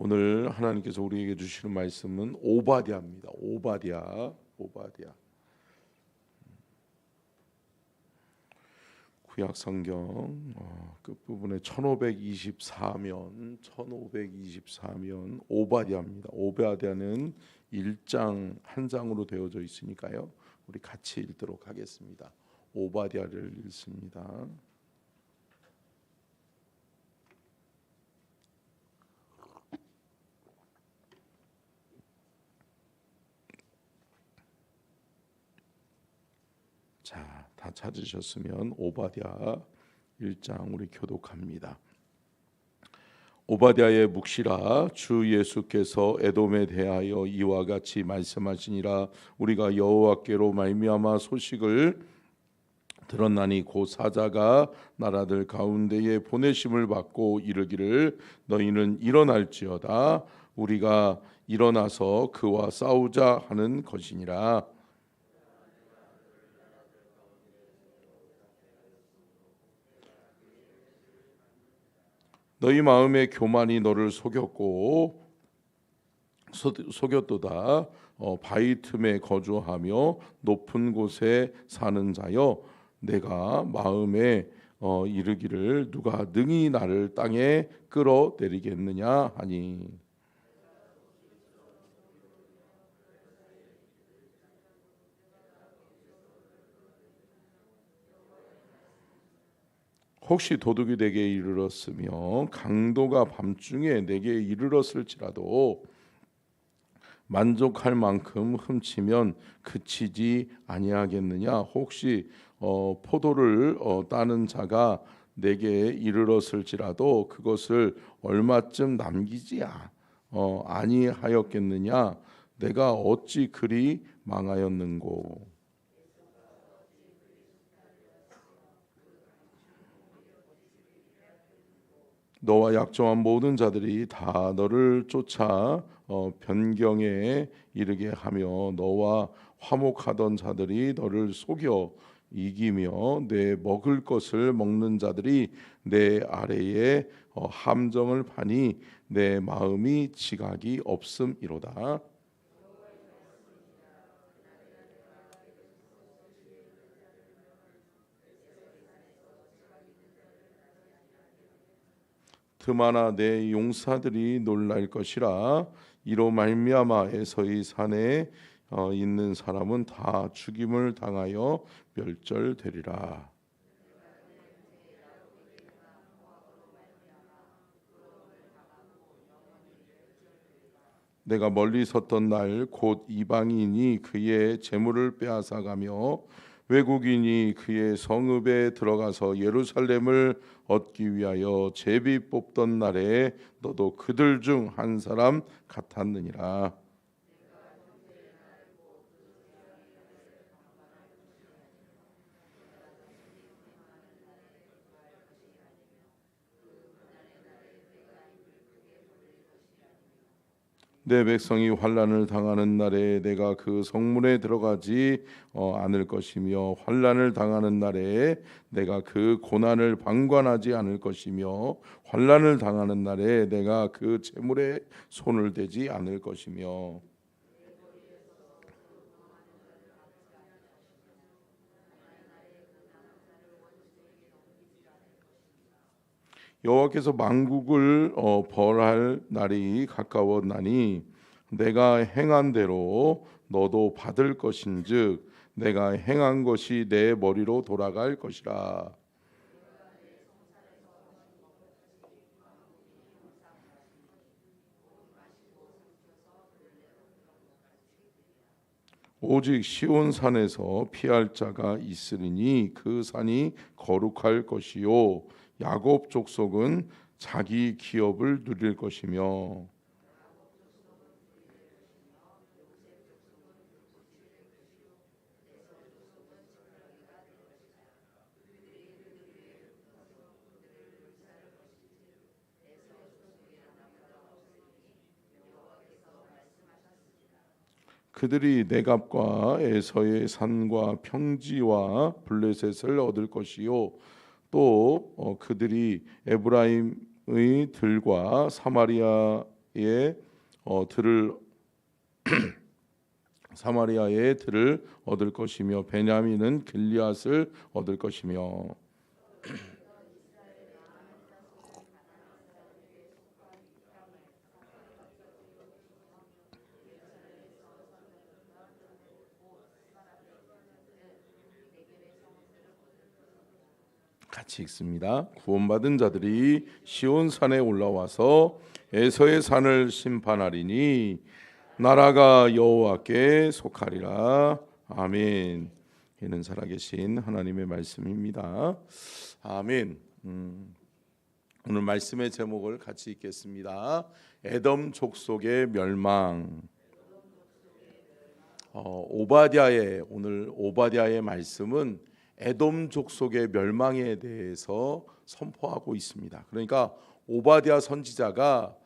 오늘 하나님께서 우리에게 주시는 말씀은 오바댜입니다. 오바댜. 구약 성경 끝부분에 1524면 오바댜입니다. 오바댜는 1장 한 장으로 되어져 있으니까요. 우리 같이 읽도록 하겠습니다. 오바댜를 읽습니다. 자, 다 찾으셨으면 오바댜 1장 우리 교독합니다. 오바댜의 묵시라. 주 예수께서 에돔에 대하여 이와 같이 말씀하시니라. 우리가 여호와께로 말미암아 소식을 들었나니 곧 사자가 나라들 가운데에 보내심을 받고 이르기를 너희는 일어날지어다. 우리가 일어나서 그와 싸우자 하는 것이니라. 너희 마음의 교만이 너를 속였도다. 바위 틈에 거주하며 높은 곳에 사는 자여, 내가 마음에 이르기를 누가 능히 나를 땅에 끌어내리겠느냐 하니. 혹시 도둑이 내게 이르렀으며 강도가 밤중에 내게 이르렀을지라도 만족할 만큼 훔치면 그치지 아니하겠느냐. 혹시 포도를 따는 자가 내게 이르렀을지라도 그것을 얼마쯤 남기지 아니하였겠느냐. 내가 어찌 그리 망하였는고. 너와 약정한 모든 자들이 다 너를 쫓아 변경에 이르게 하며 너와 화목하던 자들이 너를 속여 이기며 내 먹을 것을 먹는 자들이 내 아래에 함정을 파니 내 마음이 지각이 없음이로다. 드마나 내 용사들이 놀랄 것이라. 이로 말미암아 에서의 산에 있는 사람은 다 죽임을 당하여 멸절되리라. 내가 멀리 섰던 날 곧 이방인이 그의 재물을 빼앗아가며 외국인이 그의 성읍에 들어가서 예루살렘을 얻기 위하여 제비 뽑던 날에 너도 그들 중 한 사람 같았느니라. 내 백성이 환난을 당하는 날에 내가 그 성문에 들어가지 않을 것이며 환난을 당하는 날에 내가 그 고난을 방관하지 않을 것이며 환난을 당하는 날에 내가 그 재물에 손을 대지 않을 것이며 여호와께서 만국을 벌할 날이 가까웠나니 내가 행한 대로 너도 받을 것인즉 내가 행한 것이 내 머리로 돌아갈 것이라. 오직 시온 산에서 피할 자가 있으리니 그 산이 거룩할 것이요 야곱 족속은 자기 기업을 누릴 것이며 그들이 네갑과 에서의 산과 평지와 블레셋을 얻을 것이요 또 그들이 에브라임의 들과 사마리아 들을 사마리아의 들을 얻을 것이며 베냐민은 길리앗을 얻을 것이며. 같이 읽습니다. 구원받은 자들이 시온 산에 올라와서 에서의 산을 심판하리니 나라가 여호와께 속하리라. 아멘. 이는 살아계신 하나님의 말씀입니다. 아멘. 오늘 말씀의 제목을 같이 읽겠습니다. 에돔 족속의 멸망. 오늘 오바댜의 말씀은 에돔 족속의 멸망에 대해서 선포하고 있습니다. 그러니까 오바댜 선지자가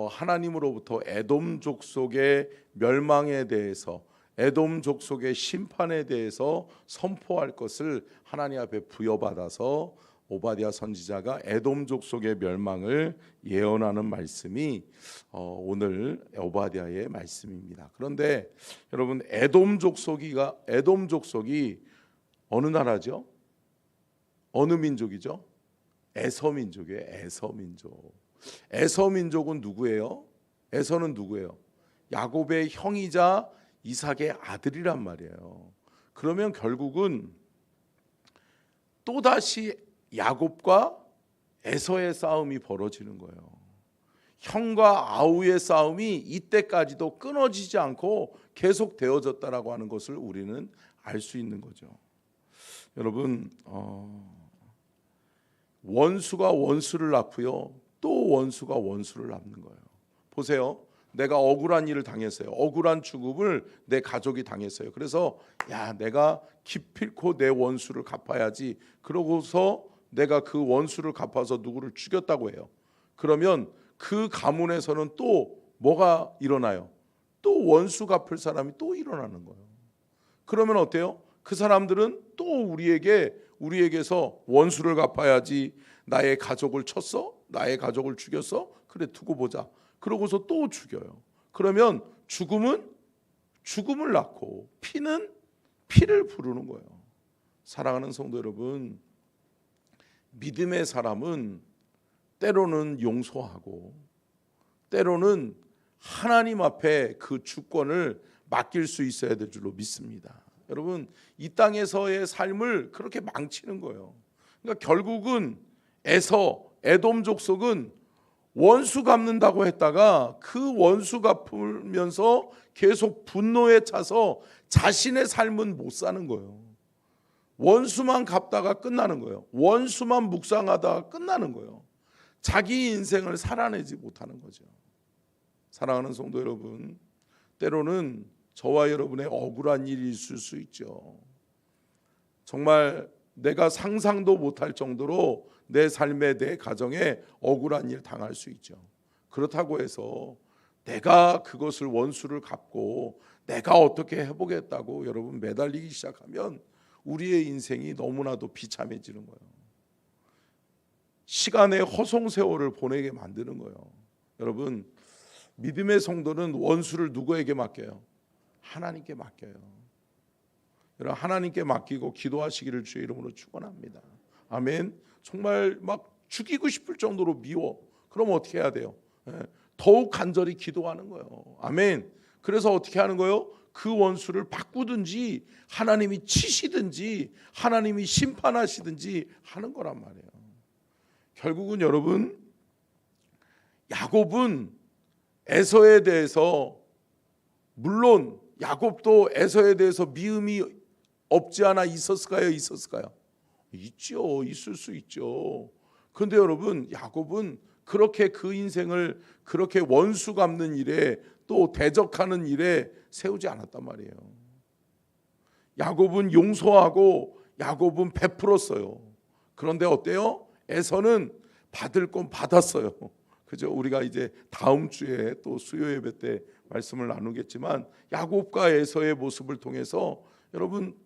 하나님으로부터 에돔 족속의 멸망에 대해서, 에돔 족속의 심판에 대해서 선포할 것을 하나님 앞에 부여받아서 오바댜 선지자가 에돔 족속의 멸망을 예언하는 말씀이 오늘 오바댜의 말씀입니다. 그런데 여러분, 에돔 족속이 어느 나라죠? 어느 민족이죠? 에서민족이에요. 에서민족. 에서민족은 누구예요? 에서는 누구예요? 야곱의 형이자 이삭의 아들이란 말이에요. 그러면 결국은 또다시 야곱과 에서의 싸움이 벌어지는 거예요. 형과 아우의 싸움이 이때까지도 끊어지지 않고 계속 되어졌다라고 하는 것을 우리는 알 수 있는 거죠. 여러분, 원수가 원수를 낳고요, 또 원수가 원수를 낳는 거예요. 보세요. 내가 억울한 일을 당했어요. 억울한 죽음을 내 가족이 당했어요. 그래서 내가 기필코 내 원수를 갚아야지. 그러고서 내가 그 원수를 갚아서 누구를 죽였다고 해요. 그러면 그 가문에서는 또 뭐가 일어나요? 또 원수 갚을 사람이 또 일어나는 거예요. 그러면 어때요? 그 사람들은 또 우리에게서 원수를 갚아야지. 나의 가족을 쳤어? 나의 가족을 죽였어? 그래, 두고 보자. 그러고서 또 죽여요. 그러면 죽음은 죽음을 낳고 피는 피를 부르는 거예요. 사랑하는 성도 여러분, 믿음의 사람은 때로는 용서하고 때로는 하나님 앞에 그 주권을 맡길 수 있어야 될 줄로 믿습니다. 여러분, 이 땅에서의 삶을 그렇게 망치는 거예요. 그러니까 결국은 에돔 족속은 원수 갚는다고 했다가 그 원수 갚으면서 계속 분노에 차서 자신의 삶은 못 사는 거예요. 원수만 갚다가 끝나는 거예요. 원수만 묵상하다가 끝나는 거예요. 자기 인생을 살아내지 못하는 거죠. 사랑하는 성도 여러분, 때로는 저와 여러분의 억울한 일이 있을 수 있죠. 정말 내가 상상도 못할 정도로 내 삶에, 내 가정에 억울한 일 당할 수 있죠. 그렇다고 해서 내가 그것을 원수를 갚고 내가 어떻게 해보겠다고 여러분 매달리기 시작하면 우리의 인생이 너무나도 비참해지는 거예요. 시간의 허송세월을 보내게 만드는 거예요. 여러분, 믿음의 성도는 원수를 누구에게 맡겨요? 하나님께 맡겨요. 여러분, 하나님께 맡기고 기도하시기를 주의 이름으로 축원합니다. 아멘. 정말 막 죽이고 싶을 정도로 미워. 그럼 어떻게 해야 돼요? 더욱 간절히 기도하는 거예요. 아멘. 그래서 어떻게 하는 거예요? 그 원수를 바꾸든지 하나님이 치시든지 하나님이 심판하시든지 하는 거란 말이에요. 결국은 여러분, 야곱은 에서에 대해서, 물론 야곱도 에서에 대해서 미움이 없지 않아 있었을까요? 있죠. 있을 수 있죠. 그런데 여러분, 야곱은 그렇게 그 인생을 그렇게 원수 갚는 일에 또 대적하는 일에 세우지 않았단 말이에요. 야곱은 용서하고 야곱은 베풀었어요. 그런데 어때요? 에서는 받을 건 받았어요. 그죠? 우리가 이제 다음 주에 또 수요 예배 때 말씀을 나누겠지만 야곱과 에서의 모습을 통해서 여러분,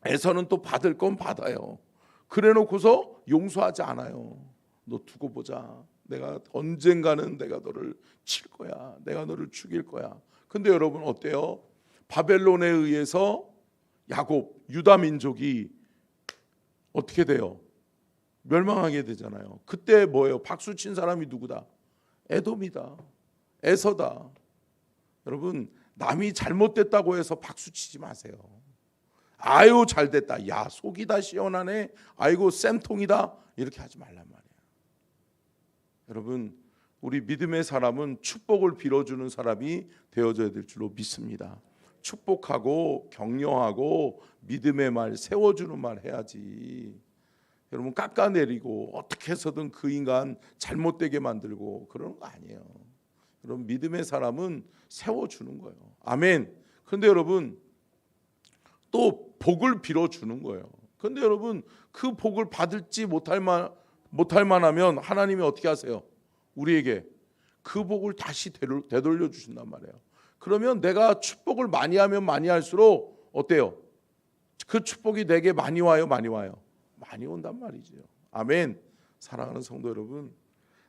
에서는 또 받을 건 받아요. 그래 놓고서 용서하지 않아요. 너 두고 보자. 내가 언젠가는 내가 너를 칠 거야. 내가 너를 죽일 거야. 근데 여러분 어때요? 바벨론에 의해서 야곱, 유다 민족이 어떻게 돼요? 멸망하게 되잖아요. 그때 뭐예요? 박수 친 사람이 누구다? 에돔이다. 에서다. 여러분, 남이 잘못됐다고 해서 박수 치지 마세요. 아유 잘됐다. 야 속이 다 시원하네. 아이고 쌤통이다. 이렇게 하지 말란 말이에요. 여러분, 우리 믿음의 사람은 축복을 빌어주는 사람이 되어져야 될 줄로 믿습니다. 축복하고 격려하고 믿음의 말, 세워주는 말 해야지. 여러분, 깎아내리고 어떻게 해서든 그 인간 잘못되게 만들고 그러는 거 아니에요. 여러분, 믿음의 사람은 세워주는 거예요. 아멘. 그런데 여러분, 또 복을 빌어주는 거예요. 그런데 여러분, 그 복을 받을지 못할 만하면 하나님이 어떻게 하세요? 우리에게 그 복을 다시 되돌려 주신단 말이에요. 그러면 내가 축복을 많이 하면 많이 할수록 어때요? 그 축복이 내게 많이 와요, 많이 와요? 많이 온단 말이죠. 아멘. 사랑하는 성도 여러분,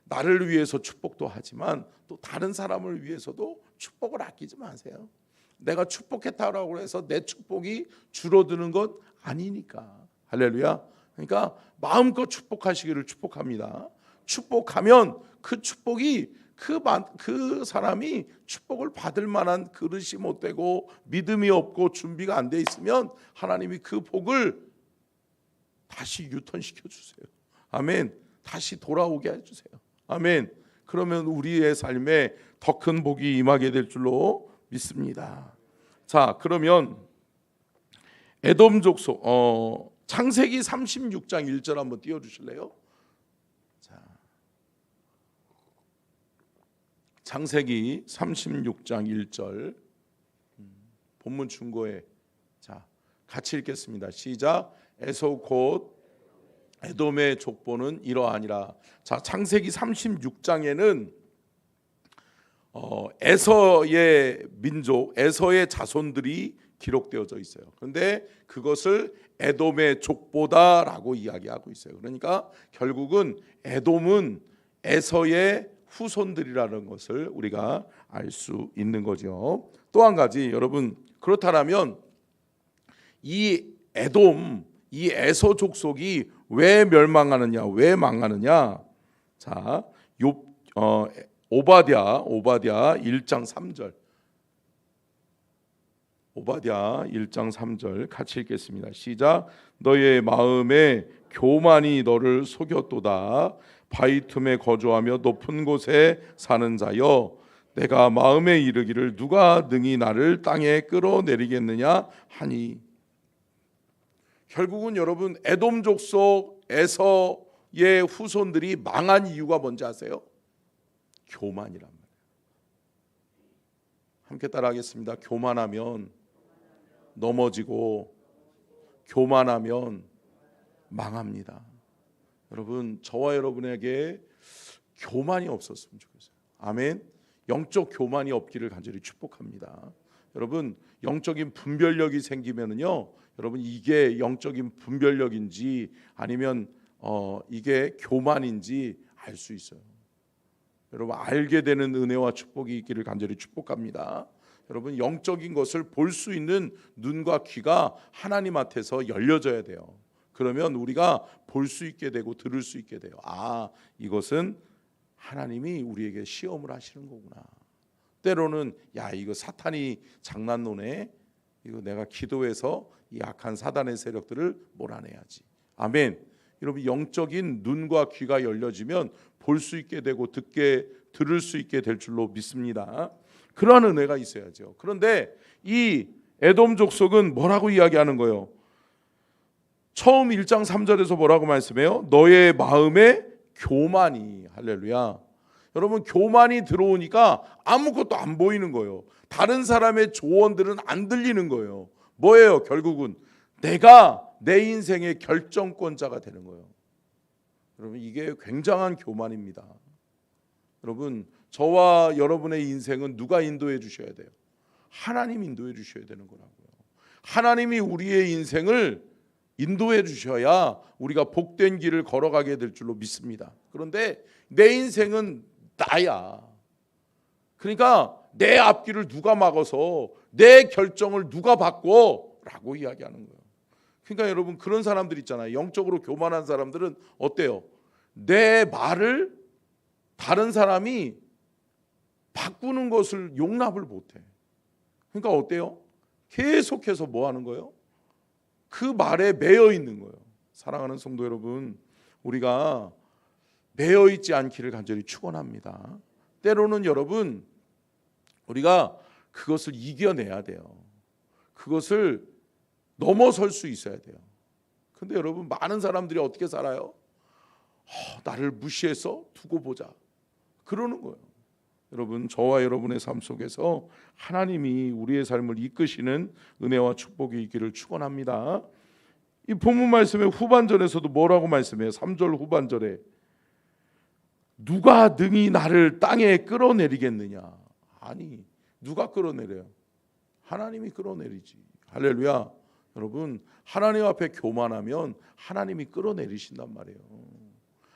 나를 위해서 축복도 하지만 또 다른 사람을 위해서도 축복을 아끼지 마세요. 내가 축복했다라고 해서 내 축복이 줄어드는 것 아니니까. 할렐루야. 그러니까 마음껏 축복하시기를 축복합니다. 축복하면 그 축복이 그 사람이 축복을 받을 만한 그릇이 못 되고 믿음이 없고 준비가 안 돼 있으면 하나님이 그 복을 다시 유턴시켜 주세요. 아멘. 다시 돌아오게 해주세요. 아멘. 그러면 우리의 삶에 더 큰 복이 임하게 될 줄로 믿습니다. 자, 그러면 에돔 족속 창세기 36장 1절 한번 띄워 주실래요? 자, 창세기 36장 1절 본문 충고에 자 같이 읽겠습니다. 시작. 에서 곧 에돔의 족보는 이러하니라. 자, 창세기 36장에는 에서의 민족, 에서의 자손들이 기록되어져 있어요. 그런데 그것을 에돔의 족보다라고 이야기하고 있어요. 그러니까 결국은 에돔은 에서의 후손들이라는 것을 우리가 알 수 있는 거죠. 또 한 가지, 여러분, 그렇다면 이 에돔, 이 에서 족속이 왜 멸망하느냐, 왜 망하느냐? 자, 오바댜 1장 3절. 오바댜 1장 3절 같이 읽겠습니다. 시작. 너의 마음에 교만이 너를 속였도다. 바위 틈에 거주하며 높은 곳에 사는 자여, 내가 마음에 이르기를 누가 능히 나를 땅에 끌어내리겠느냐 하니. 결국은 여러분, 에돔 족속 에서의 후손들이 망한 이유가 뭔지 아세요? 교만이란 말이에요. 함께 따라하겠습니다. 교만하면 넘어지고 교만하면 망합니다. 여러분, 저와 여러분에게 교만이 없었으면 좋겠어요. 아멘. 영적 교만이 없기를 간절히 축복합니다. 여러분, 영적인 분별력이 생기면은요, 여러분, 이게 영적인 분별력인지 아니면 이게 교만인지 알 수 있어요. 여러분, 알게 되는 은혜와 축복이 있기를 간절히 축복합니다. 여러분, 영적인 것을 볼 수 있는 눈과 귀가 하나님 앞에서 열려져야 돼요. 그러면 우리가 볼 수 있게 되고 들을 수 있게 돼요. 아, 이것은 하나님이 우리에게 시험을 하시는 거구나. 때로는 야, 이거 사탄이 장난노네. 이거 내가 기도해서 이 악한 사단의 세력들을 몰아내야지. 아멘. 여러분, 영적인 눈과 귀가 열려지면 볼 수 있게 되고 들을 수 있게 될 줄로 믿습니다. 그러한 은혜가 있어야죠. 그런데 이 에돔 족속은 뭐라고 이야기하는 거예요? 처음 1장 3절에서 뭐라고 말씀해요? 너의 마음에 교만이. 할렐루야. 여러분, 교만이 들어오니까 아무것도 안 보이는 거예요. 다른 사람의 조언들은 안 들리는 거예요. 뭐예요? 결국은 내가 내 인생의 결정권자가 되는 거예요. 여러분, 이게 굉장한 교만입니다. 여러분, 저와 여러분의 인생은 누가 인도해 주셔야 돼요? 하나님 인도해 주셔야 되는 거라고요. 하나님이 우리의 인생을 인도해 주셔야 우리가 복된 길을 걸어가게 될 줄로 믿습니다. 그런데 내 인생은 나야. 그러니까 내 앞길을 누가 막아서 내 결정을 누가 바꿔? 라고 이야기하는 거예요. 그러니까 여러분, 그런 사람들 있잖아요. 영적으로 교만한 사람들은 어때요? 내 말을 다른 사람이 바꾸는 것을 용납을 못해. 그러니까 어때요? 계속해서 뭐 하는 거예요? 그 말에 매여 있는 거예요. 사랑하는 성도 여러분, 우리가 매여 있지 않기를 간절히 축원합니다. 때로는 여러분, 우리가 그것을 이겨내야 돼요. 그것을 넘어설 수 있어야 돼요. 근데 여러분, 많은 사람들이 어떻게 살아요? 나를 무시해서 두고 보자, 그러는 거예요. 여러분, 저와 여러분의 삶 속에서 하나님이 우리의 삶을 이끄시는 은혜와 축복이 있기를 축원합니다. 이 본문 말씀의 후반절에서도 뭐라고 말씀해요? 3절 후반절에 누가 능히 나를 땅에 끌어내리겠느냐? 아니, 누가 끌어내려요? 하나님이 끌어내리지. 할렐루야. 여러분, 하나님 앞에 교만하면 하나님이 끌어내리신단 말이에요.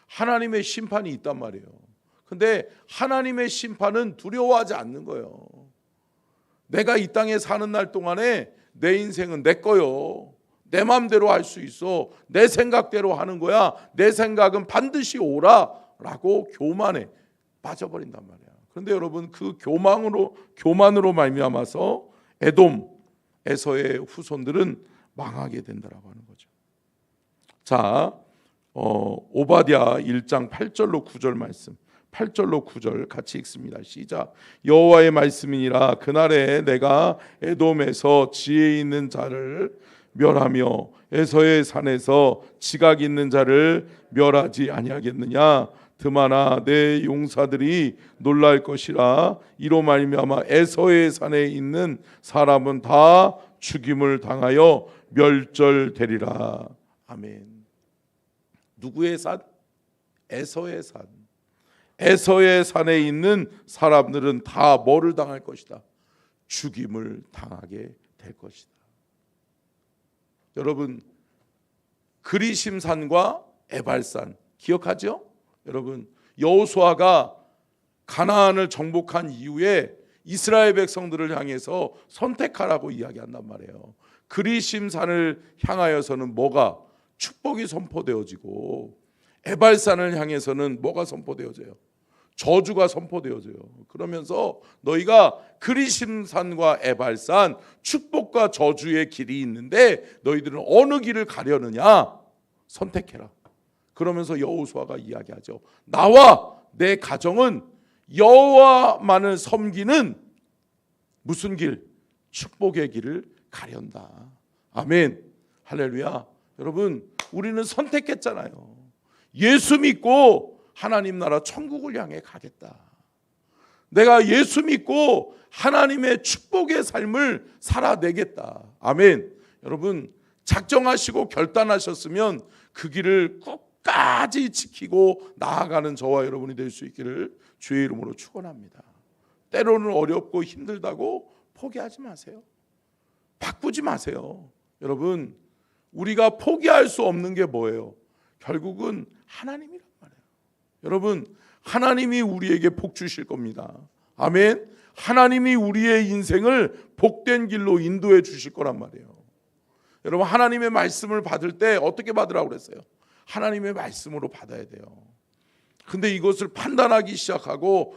하나님의 심판이 있단 말이에요. 근데 하나님의 심판은 두려워하지 않는 거예요. 내가 이 땅에 사는 날 동안에 내 인생은 내 거요. 내 마음대로 할 수 있어. 내 생각대로 하는 거야. 내 생각은 반드시 옳아 라고 교만에 빠져버린단 말이야. 그런데 여러분, 그 교만으로 말미암아서 에돔, 에서의 후손들은 망하게 된다라고 하는 거죠. 자, 오바댜 1장 8절로 9절 말씀, 8절로 9절 같이 읽습니다. 시작. 여호와의 말씀이니라. 그날에 내가 에돔에서 지혜 있는 자를 멸하며 에서의 산에서 지각 있는 자를 멸하지 아니하겠느냐. 드마나 내 용사들이 놀랄 것이라. 이로 말미암아 에서의 산에 있는 사람은 다 죽임을 당하여 멸절되리라. 아멘. 누구의 산? 에서의 산. 에서의 산에 있는 사람들은 다 뭐를 당할 것이다? 죽임을 당하게 될 것이다. 여러분, 그리심산과 에발산 기억하죠? 여러분, 여호수아가 가나안을 정복한 이후에 이스라엘 백성들을 향해서 선택하라고 이야기한단 말이에요. 그리심산을 향하여서는 뭐가? 축복이 선포되어지고, 에발산을 향해서는 뭐가 선포되어져요? 저주가 선포되어져요. 그러면서 너희가 그리심산과 에발산, 축복과 저주의 길이 있는데 너희들은 어느 길을 가려느냐? 선택해라. 그러면서 여호수아가 이야기하죠. 나와 내 가정은 여호와만을 섬기는 무슨 길? 축복의 길을 가련다. 아멘. 할렐루야. 여러분, 우리는 선택했잖아요. 예수 믿고 하나님 나라 천국을 향해 가겠다. 내가 예수 믿고 하나님의 축복의 삶을 살아내겠다. 아멘. 여러분, 작정하시고 결단하셨으면 그 길을 끝까지 지키고 나아가는 저와 여러분이 될 수 있기를 주의 이름으로 축원합니다. 때로는 어렵고 힘들다고 포기하지 마세요. 바꾸지 마세요. 여러분, 우리가 포기할 수 없는 게 뭐예요? 결국은 하나님이란 말이에요. 여러분, 하나님이 우리에게 복 주실 겁니다. 아멘. 하나님이 우리의 인생을 복된 길로 인도해 주실 거란 말이에요. 여러분, 하나님의 말씀을 받을 때 어떻게 받으라고 그랬어요? 하나님의 말씀으로 받아야 돼요. 근데 이것을 판단하기 시작하고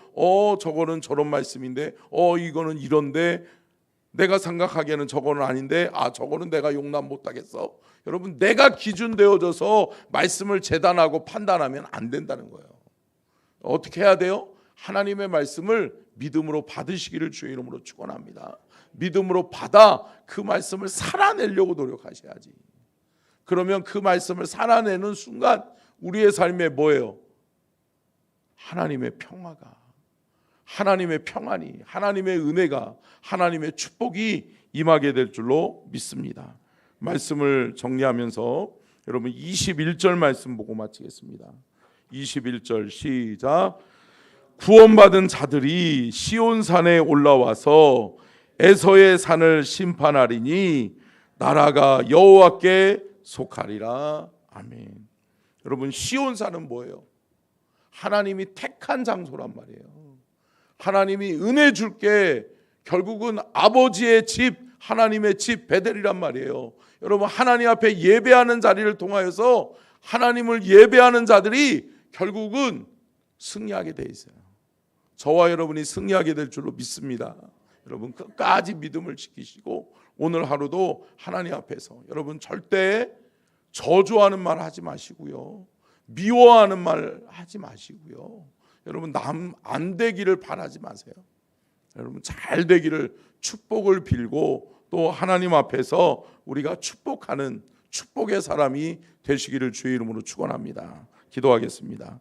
저거는 저런 말씀인데 이거는 이런데 내가 생각하기에는 저거는 아닌데 저거는 내가 용납 못하겠어. 여러분, 내가 기준 되어져서 말씀을 재단하고 판단하면 안 된다는 거예요. 어떻게 해야 돼요? 하나님의 말씀을 믿음으로 받으시기를 주의 이름으로 축원합니다. 믿음으로 받아 그 말씀을 살아내려고 노력하셔야지. 그러면 그 말씀을 살아내는 순간 우리의 삶에 뭐예요? 하나님의 평화가, 하나님의 평안이, 하나님의 은혜가, 하나님의 축복이 임하게 될 줄로 믿습니다. 말씀을 정리하면서 여러분 21절 말씀 보고 마치겠습니다. 21절 시작. 구원받은 자들이 시온산에 올라와서 에서의 산을 심판하리니 나라가 여호와께 속하리라. 아멘. 여러분, 시온산은 뭐예요? 하나님이 택한 장소란 말이에요. 하나님이 은혜 줄게, 결국은 아버지의 집, 하나님의 집 베델이란 말이에요. 여러분, 하나님 앞에 예배하는 자리를 통하여서 하나님을 예배하는 자들이 결국은 승리하게 돼 있어요. 저와 여러분이 승리하게 될 줄로 믿습니다. 여러분, 끝까지 믿음을 지키시고 오늘 하루도 하나님 앞에서 여러분 절대 저주하는 말 하지 마시고요, 미워하는 말 하지 마시고요, 여러분 남 안 되기를 바라지 마세요. 여러분 잘 되기를, 축복을 빌고 또 하나님 앞에서 우리가 축복하는 축복의 사람이 되시기를 주의 이름으로 축원합니다. 기도하겠습니다.